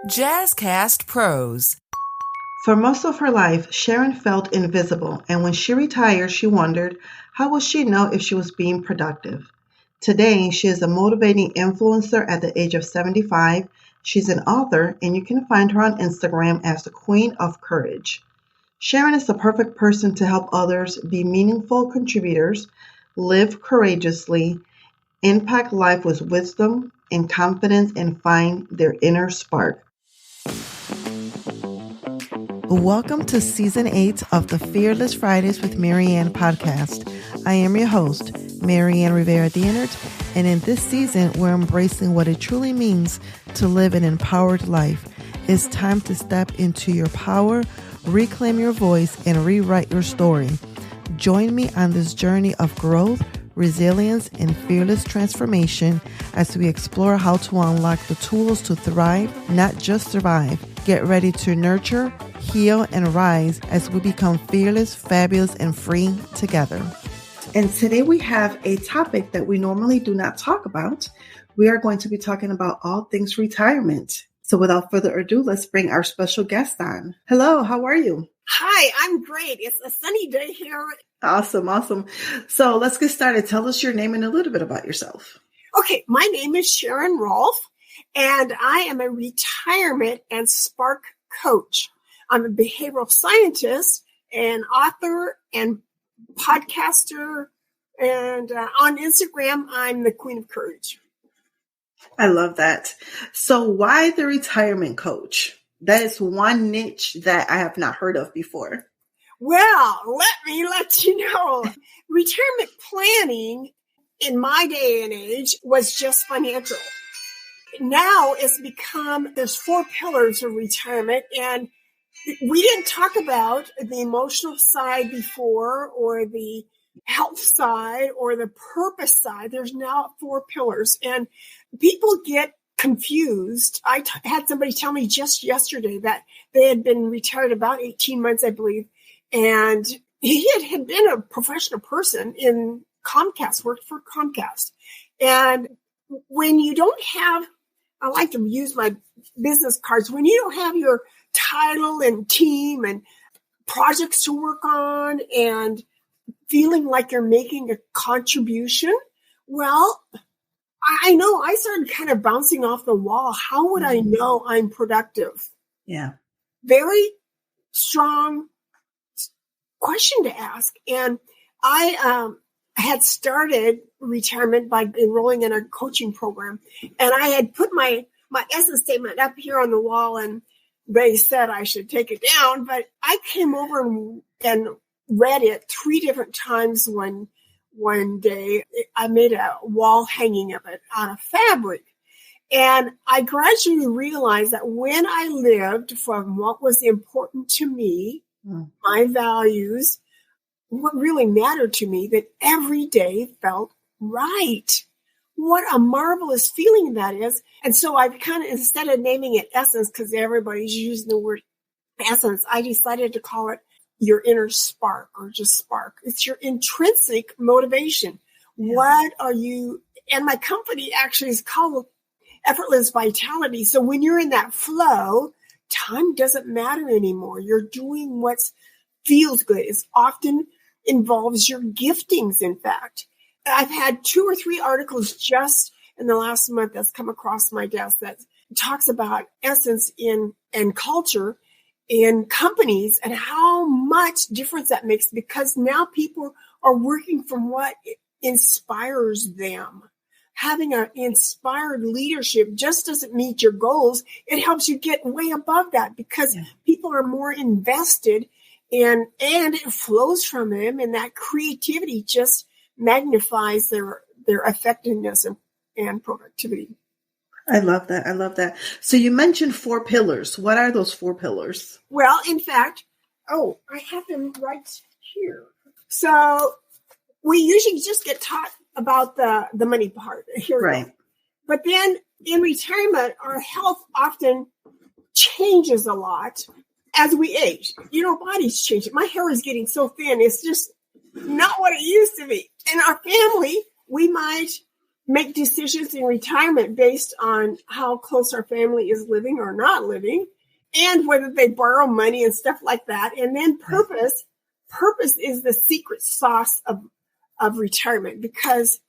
Jazzcast Pros. For most of her life, Sharon felt invisible, and when she retired, she wondered, how would she know if she was being productive? Today, she is a motivating influencer at the age of 75. She's an author, and you can find her on Instagram as the Queen of Courage. Sharon is the perfect person to help others be meaningful contributors, live courageously, impact life with wisdom and confidence, and find their inner spark. Welcome to Season 8 of the Fearless Fridays with Marianne podcast. I am your host, Marianne Rivera-Dienert, and in this season, we're embracing what it truly means to live an empowered life. It's time to step into your power, reclaim your voice, and rewrite your story. Join me on this journey of growth, resilience, and fearless transformation as we explore how to unlock the tools to thrive, not just survive. Get ready to nurture, heal, and rise as we become fearless, fabulous, and free together. And today we have a topic that we normally do not talk about. We are going to be talking about all things retirement. So without further ado, let's bring our special guest on. Hello, how are you? Hi, I'm great. It's a sunny day here. Awesome. So let's get started. Tell us your name and a little bit about yourself. Okay, my name is Sharon Rolph, and I am a retirement and spark coach. I'm a behavioral scientist, an author, and podcaster, and on Instagram, I'm the Queen of Courage. I love that. So why the retirement coach? That is one niche that I have not heard of before. Well, let me let you know. Retirement planning in my day and age was just financial. Now it's become, there's 4 pillars of retirement, and we didn't talk about the emotional side before, or the health side, or the purpose side. There's now 4 pillars, and people get confused. I had somebody tell me just yesterday that they had been retired about 18 months, I believe, and he had been a professional person in Comcast, worked for Comcast. And when you don't have, I like to use my business cards, when you don't have your title and team and projects to work on and feeling like you're making a contribution, well, I know I started kind of bouncing off the wall. How would I know I'm productive? Yeah. Very strong question to ask. And I had started retirement by enrolling in a coaching program. And I had put my essence statement up here on the wall, and they said I should take it down. But I came over and read it 3 different times. One day I made a wall hanging of it on a fabric. And I gradually realized that when I lived from what was important to me, my values, what really mattered to me, that every day felt right. What a marvelous feeling that is. And so I've kind of, instead of naming it essence, because everybody's using the word essence, I decided to call it your inner spark, or just spark. It's your intrinsic motivation. Yeah. What are you, and my company actually is called Effortless Vitality. So when you're in that flow, time doesn't matter anymore. You're doing what feels good. It often involves your giftings, in fact. I've had 2 or 3 articles just in the last month that's come across my desk that talks about essence and culture in companies and how much difference that makes, because now people are working from what inspires them. Having an inspired leadership just doesn't meet your goals. It helps you get way above that, because people are more invested and it flows from them, and that creativity just magnifies their effectiveness and productivity. I love that. So you mentioned 4 pillars. What are those 4 pillars? Well, in fact, I have them right here. So we usually just get taught about the money part. Here, right. But then in retirement, our health often changes a lot as we age. Bodies change. My hair is getting so thin. It's just not what it used to be. In our family, we might make decisions in retirement based on how close our family is living or not living, and whether they borrow money and stuff like that. And then purpose is the secret sauce of retirement, because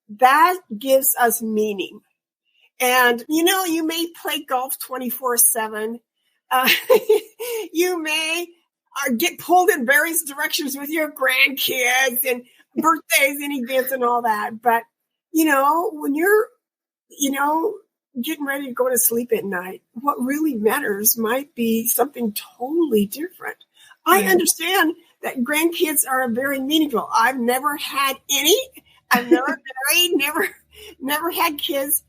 that gives us meaning. And, you may play golf 24/7. You may get pulled in various directions with your grandkids and birthdays and events and all that. But, when you're, getting ready to go to sleep at night, what really matters might be something totally different. I understand that grandkids are very meaningful. I've never had any. I've never married, never had kids.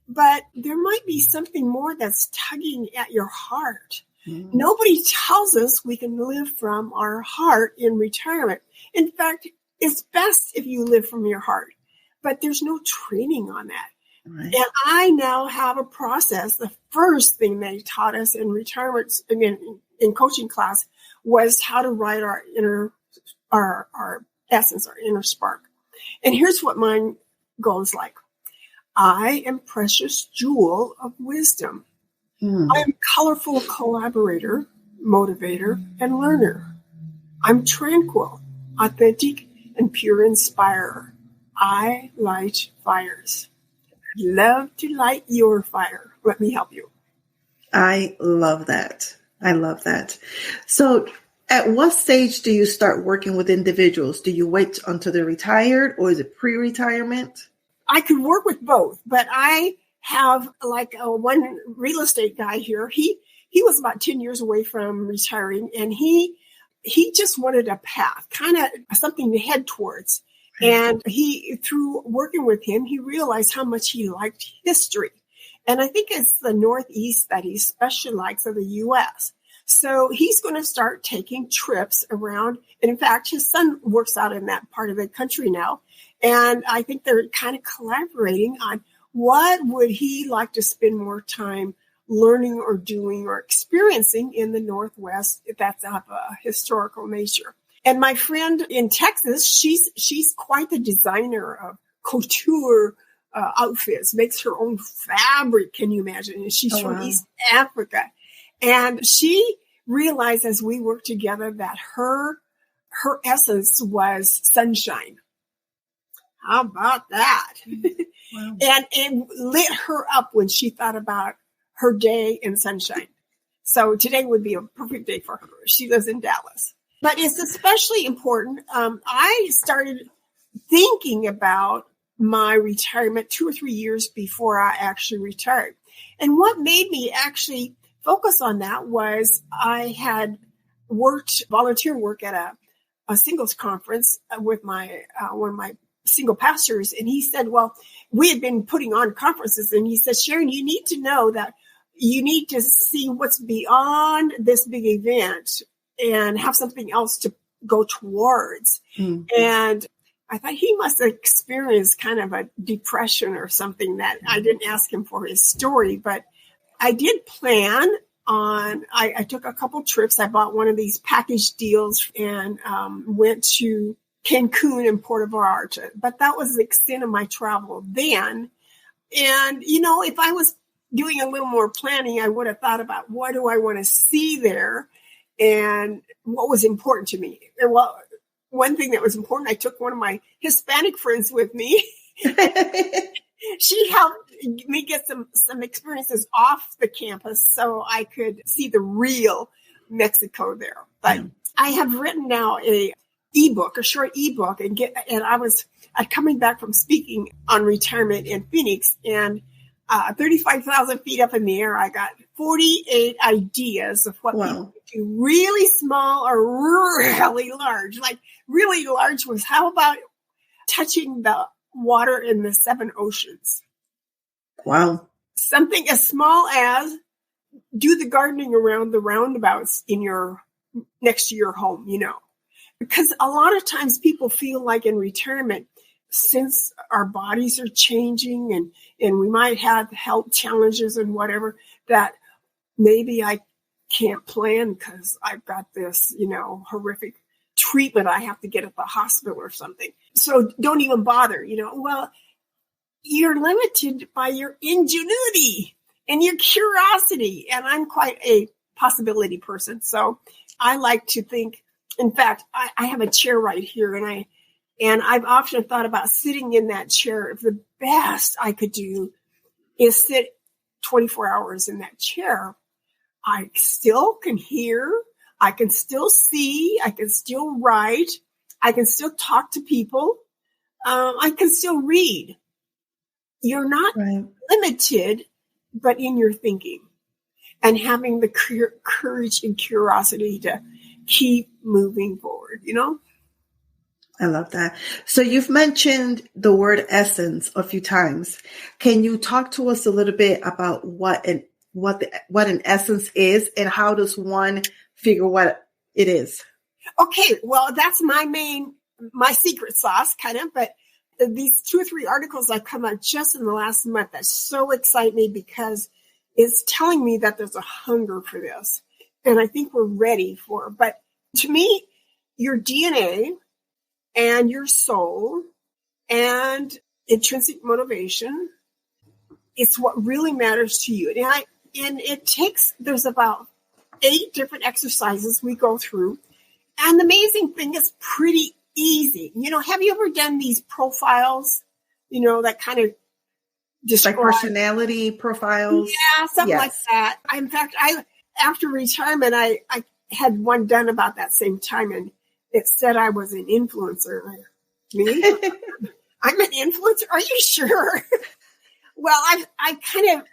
But there might be something more that's tugging at your heart. Mm-hmm. Nobody tells us we can live from our heart in retirement. In fact, it's best if you live from your heart. But there's no training on that. Right. And I now have a process. The first thing they taught us in retirement, in coaching class, was how to write our essence, our inner spark. And here's what mine goes like. I am precious jewel of wisdom. I am colorful collaborator, motivator, and learner. I'm tranquil, authentic, and pure inspirer. I light fires. I'd love to light your fire. Let me help you. I love that. So at what stage do you start working with individuals? Do you wait until they're retired, or is it pre-retirement? I could work with both, but I have one real estate guy here. He was about 10 years away from retiring, and he just wanted a path, kind of something to head towards. And through working with him, he realized how much he liked history. And I think it's the Northeast that he especially likes of the U.S. So he's going to start taking trips around. And in fact, his son works out in that part of the country now. And I think they're kind of collaborating on what would he like to spend more time learning or doing or experiencing in the Northwest, if that's of a historical nature. And my friend in Texas, she's quite the designer of couture outfits, makes her own fabric. Can you imagine? And she's from East Africa. And she realized as we worked together that her essence was sunshine. How about that? Wow. And it lit her up when she thought about her day in sunshine. So today would be a perfect day for her. She lives in Dallas. But it's especially important. I started thinking about my retirement 2 or 3 years before I actually retired. And what made me actually focus on that was I had volunteer work at a singles conference with my one of my single pastors. And he said, well, we had been putting on conferences. And he said, Sharon, you need to know that you need to see what's beyond this big event and have something else to go towards. Mm-hmm. And I thought he must have experienced kind of a depression or something that I didn't ask him for his story, but I did plan on, I took a couple trips. I bought one of these package deals and went to Cancun and Puerto Vallarta, but that was the extent of my travel then. And, if I was doing a little more planning, I would have thought about what do I want to see there and what was important to me. And well, one thing that was important, I took one of my Hispanic friends with me. She helped me get some experiences off the campus so I could see the real Mexico there. But I have written now a short ebook, and I'm coming back from speaking on retirement in Phoenix, and 35,000 feet up in the air, I got 48 ideas of what people could do, really small or really large. Like really large was, how about touching the water in the 7 oceans? Wow. Something as small as do the gardening around the roundabouts next to your home, Because a lot of times people feel like in retirement, since our bodies are changing and we might have health challenges and whatever, that maybe I can't plan because I've got this, horrific treatment I have to get at the hospital or something. So don't even bother, Well, you're limited by your ingenuity and your curiosity. And I'm quite a possibility person. So I like to think, in fact, I have a chair right here, and I've often thought about sitting in that chair. If the best I could do is sit 24 hours in that chair, I still can hear, I can still see, I can still write, I can still talk to people, I can still read. You're not limited, but in your thinking and having the courage and curiosity to keep moving forward, you know? I love that. So you've mentioned the word essence a few times. Can you talk to us a little bit about what an essence is and how does one figure what it is? Okay, well, that's my secret sauce kind of, but these 2 or 3 articles I've come out just in the last month that so excite me because it's telling me that there's a hunger for this. And I think we're ready for it. But to me, your DNA and your soul and intrinsic motivation, it's what really matters to you. And there's about 8 different exercises we go through. And the amazing thing is pretty easy. You know, have you ever done these profiles, you know, that kind of describe like personality profiles? Yeah, something like that. In fact, after retirement, I had one done about that same time, and it said I was an influencer. Me? I'm an influencer? Are you sure? Well, I kind of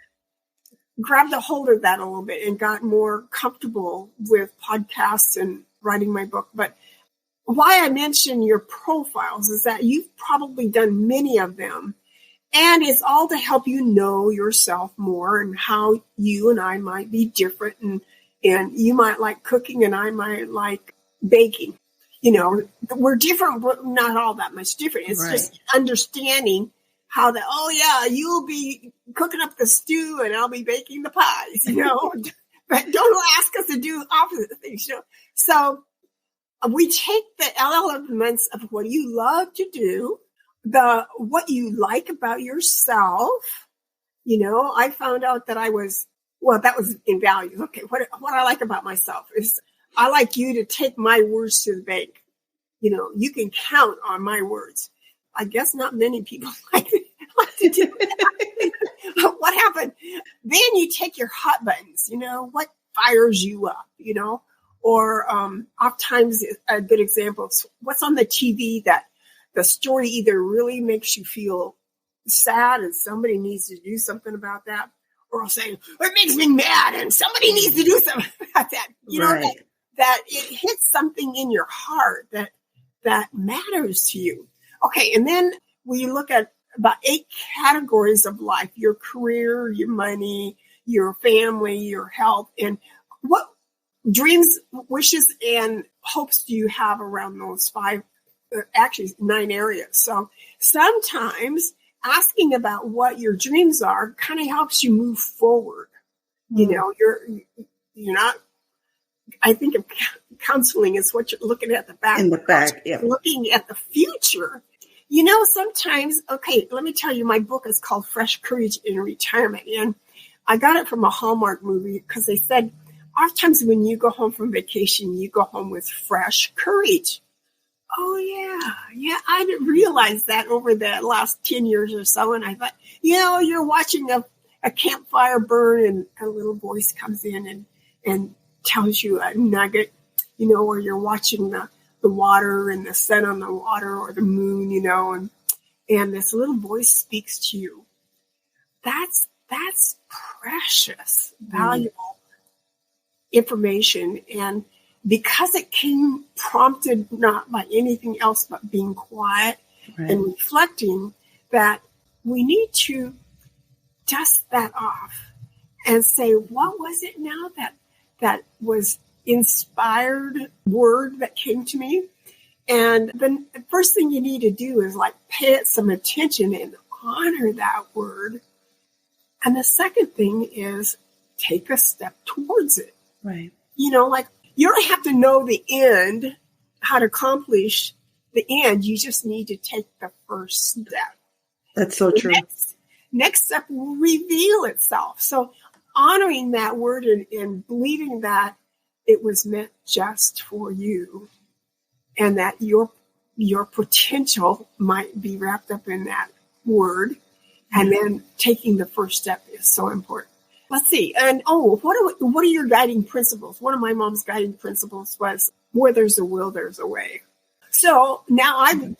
grabbed a hold of that a little bit and got more comfortable with podcasts and writing my book. But why I mention your profiles is that you've probably done many of them. And it's all to help you know yourself more and how you and I might be different. And you might like cooking and I might like baking. You know, we're different, but not all that much different. It's just understanding how you'll be cooking up the stew and I'll be baking the pies, you know. But don't ask us to do opposite things, you know. So we take the elements of what you love to do, what you like about yourself. You know, I found out that that was in values. Okay, what I like about myself is I like you to take my words to the bank. You know, you can count on my words. I guess not many people like to do that. What happened? Then you take your hot buttons, you know, what fires you up, you know, or oftentimes a good example of what's on the TV that the story either really makes you feel sad and somebody needs to do something about that, or I'll say, it makes me mad and somebody needs to do something about that. You know, that it hits something in your heart that matters to you. Okay, and then we look at about 8 categories of life: your career, your money, your family, your health, and what dreams, wishes, and hopes do you have around those 9 areas. So sometimes asking about what your dreams are kind of helps you move forward. You know, you're not, I think of counseling is what you're looking at the back. In the back, yeah. Looking at the future. You know, sometimes, okay, let me tell you, my book is called Fresh Courage in Retirement. And I got it from a Hallmark movie because they said, oftentimes when you go home from vacation, you go home with fresh courage. Oh, yeah, I didn't realize that over the last 10 years or so. And I thought, you know, you're watching a campfire burn and a little voice comes in and tells you a nugget, you know, or you're watching the water and the sun on the water or the moon, you know, and this little voice speaks to you. That's precious, valuable information. And because it came prompted not by anything else but being quiet and reflecting, that we need to dust that off and say, what was it now that was inspired word that came to me? And then the first thing you need to do is like pay it some attention and honor that word. And the second thing is take a step towards it. Right. You know, like you don't have to know the end, how to accomplish the end. You just need to take the first step. That's so true. Next step will reveal itself. So honoring that word and believing that it was meant just for you and that your potential might be wrapped up in that word. And then taking the first step is so important. Let's see. And what are your guiding principles? One of my mom's guiding principles was, where there's a will, there's a way. So now I've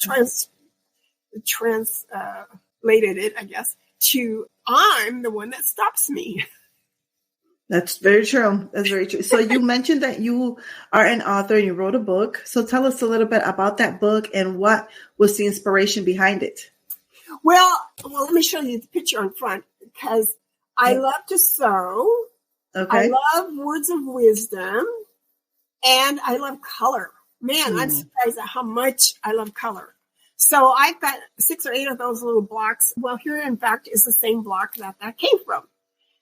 translated it, I guess, to I'm the one that stops me. That's very true. That's very true. So you mentioned that you are an author and you wrote a book. So tell us a little bit about that book and what was the inspiration behind it? Well, let me show you the picture on front because I love to sew. Okay. I love words of wisdom and I love color. Man, I'm surprised at how much I love color. So I've got 6 or 8 of those little blocks. Well, here, in fact, is the same block that came from.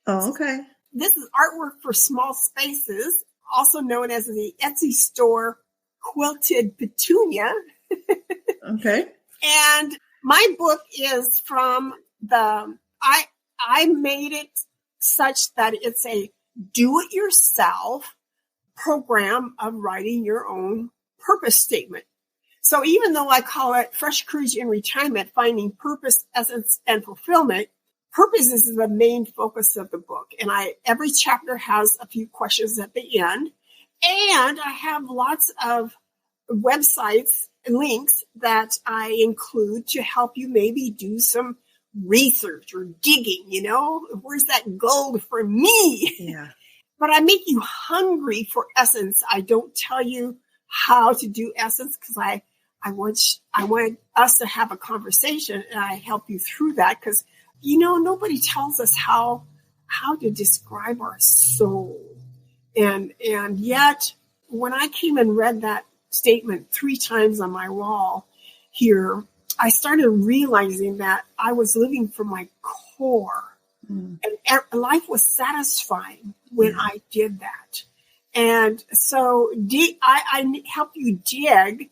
Oh, okay. This is artwork for small spaces, also known as the Etsy store Quilted Petunia. Okay. And my book is from I made it such that it's a do-it-yourself program of writing your own purpose statement. So even though I call it Fresh Courage in Retirement, Finding Purpose, Essence, and Fulfillment, purpose is the main focus of the book. And every chapter has a few questions at the end. And I have lots of websites and links that I include to help you maybe do some research or digging, where's that gold for me? Yeah. But I make you hungry for essence. I don't tell you how to do essence because I want us to have a conversation and I help you through that because, nobody tells us how to describe our soul. And yet when I came and read that statement 3 times on my wall here, I started realizing that I was living from my core and life was satisfying when I did that. And so I help you dig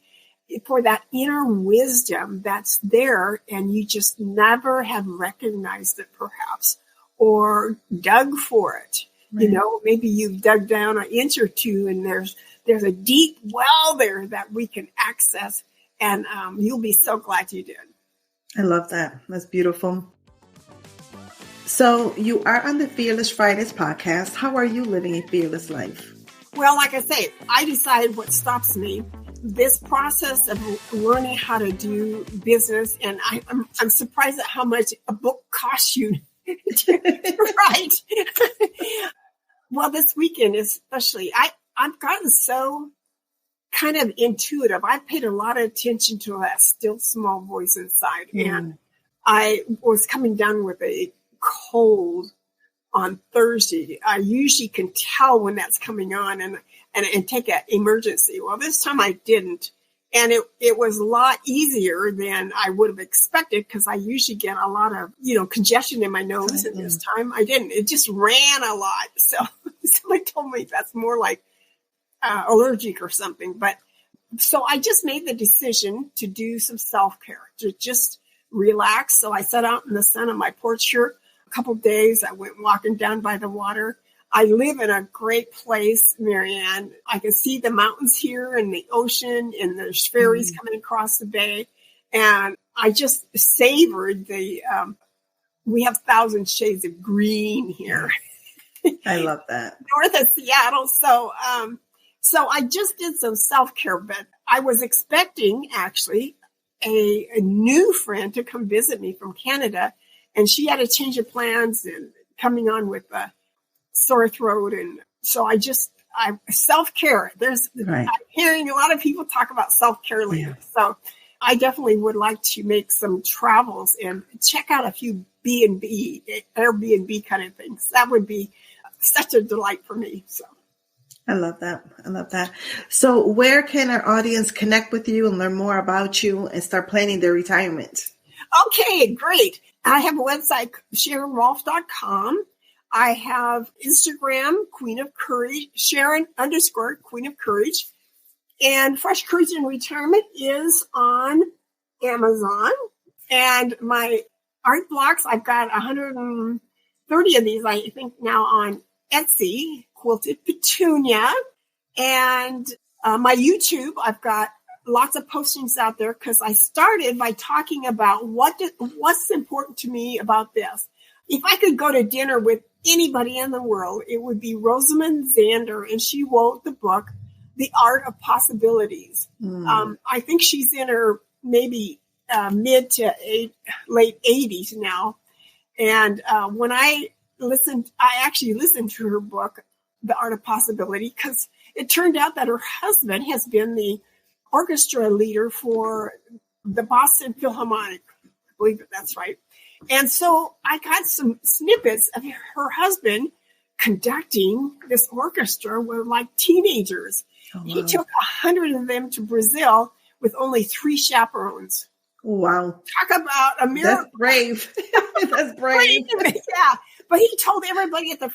for that inner wisdom that's there and you just never have recognized it perhaps or dug for it. Right. Maybe you've dug down an inch or two and there's a deep well there that we can access and you'll be so glad you did. I love that. That's beautiful. So you are on the Fearless Fridays podcast. How are you living a fearless life? Well, like I say, I decide what stops me. This process of learning how to do business, and I'm surprised at how much a book costs you to write. Well, this weekend especially, I've gotten so kind of intuitive. I paid a lot of attention to that still small voice inside. And I was coming down with a cold on Thursday. I usually can tell when that's coming on and take an emergency. Well, this time I didn't. And it was a lot easier than I would have expected because I usually get a lot of, congestion in my nose. And this time I didn't. It just ran a lot. So somebody told me that's more like allergic or something. But so I just made the decision to do some self-care, to just relax. So I sat out in the sun on my porch here a couple of days. I went walking down by the water. I live in a great place, Marianne. I can see the mountains here and the ocean, and there's ferries coming across the bay. And I just savored we have 1,000 shades of green here. I love that. North of Seattle. So I just did some self-care, but I was expecting actually a new friend to come visit me from Canada. And she had a change of plans and coming on with a sore throat. And so I self-care. I'm hearing a lot of people talk about self-care lately. Yeah. So I definitely would like to make some travels and check out a few Airbnb kind of things. That would be such a delight for me. So I love that. So where can our audience connect with you and learn more about you and start planning their retirement? Okay, great. I have a website, SharonRolph.com. I have Instagram, Queen of Courage, Sharon_Queen of Courage. And Fresh Courage in Retirement is on Amazon. And my art blocks. I've got 130 of these, I think, now on Etsy, Quilted Petunia. And my YouTube, I've got lots of postings out there because I started by talking about what's important to me about this. If I could go to dinner with anybody in the world, it would be Rosamund Zander, and she wrote the book, The Art of Possibilities. I think she's in her maybe mid to late 80s now. And when I actually listened to her book, The Art of Possibility, because it turned out that her husband has been the orchestra leader for the Boston Philharmonic. I believe that's right. And so I got some snippets of her husband conducting this orchestra with like teenagers. Oh, wow. He took 100 of them to Brazil with only 3 chaperones. Wow. Talk about a miracle. That's brave. That's brave. Yeah. But he told everybody at the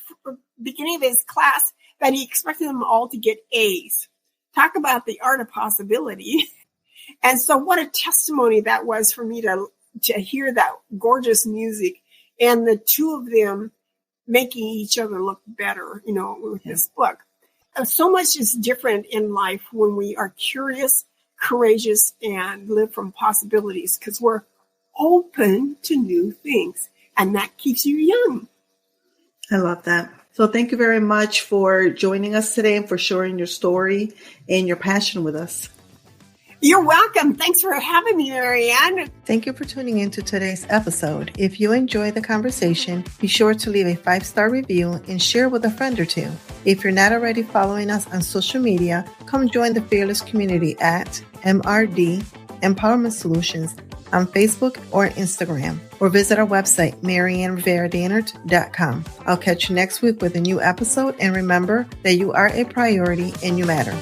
beginning of his class that he expected them all to get A's. Talk about the art of possibility. And so what a testimony that was for me to hear that gorgeous music and the two of them making each other look better, with this book. So much is different in life when we are curious, courageous, and live from possibilities because we're open to new things, and that keeps you young. I love that. So thank you very much for joining us today and for sharing your story and your passion with us. You're welcome. Thanks for having me, Marianne. Thank you for tuning in to today's episode. If you enjoyed the conversation, be sure to leave a 5-star review and share with a friend or two. If you're not already following us on social media, come join the Fearless community at MRD Empowerment Solutions on Facebook or Instagram, or visit our website, MarianneRiveraDanert.com. I'll catch you next week with a new episode, and remember that you are a priority and you matter.